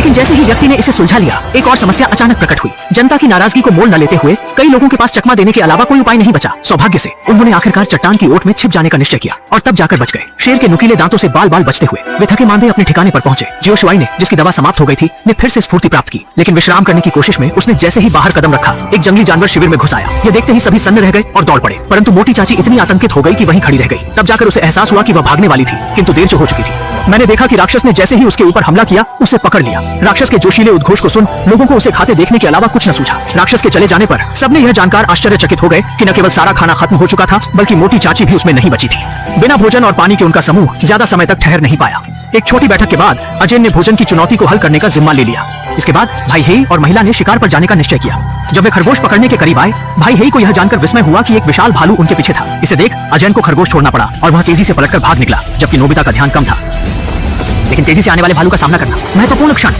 लेकिन जैसे ही व्यक्ति ने इसे सुलझा लिया, एक और समस्या अचानक प्रकट हुई। जनता की नाराजगी को मोल न लेते हुए कई लोगों के पास चकमा देने के अलावा कोई उपाय नहीं बचा। सौभाग्य से उन्होंने आखिरकार चट्टान की ओट में छिप जाने का निश्चय किया और तब जाकर बच गए। शेर के नुकीले दांतों से बाल बाल बचते हुए वे थके मांदे अपने ठिकाने पर पहुंचे। जियोशुआई ने, जिसकी दवा समाप्त हो गई थी, ने फिर से स्फूर्ति प्राप्त की, लेकिन विश्राम करने की कोशिश में उसने जैसे ही बाहर कदम रखा, एक जंगली जानवर शिविर में घुस आया। ये देखते ही सभी सन्न रह गए और दौड़ पड़े, परंतु मोटी चाची इतनी आतंकित हो गई कि वहीं खड़ी रह गई। तब जाकर उसे एहसास हुआ कि वह भागने वाली थी, किंतु देर जो हो चुकी थी। मैंने देखा कि राक्षस ने जैसे ही उसके ऊपर हमला किया, उसे पकड़ लिया। राक्षस के जोशीले उद्घोष को सुन लोगों को उसे खाते देखने के अलावा कुछ न सूझा। राक्षस के चले जाने पर सबने यह जानकर आश्चर्यचकित हो गए कि न केवल सारा खाना खत्म हो चुका था, बल्कि मोटी चाची भी उसमें नहीं बची थी। बिना भोजन और पानी के उनका समूह ज्यादा समय तक ठहर नहीं पाया। एक छोटी बैठक के बाद अजय ने भोजन की चुनौती को हल करने का जिम्मा ले लिया। इसके बाद भाई हेई और महिला ने शिकार पर जाने का निश्चय किया। जब वे खरगोश पकड़ने के करीब आए, भाई हेई को यह जानकर विस्मय हुआ कि एक विशाल भालू उनके पीछे था। इसे देख अजयन को खरगोश छोड़ना पड़ा और वह तेजी से पलटकर भाग निकला, जबकि नोबिता का ध्यान कम था। लेकिन तेजी से आने वाले भालू का सामना करना महत्वपूर्ण क्षण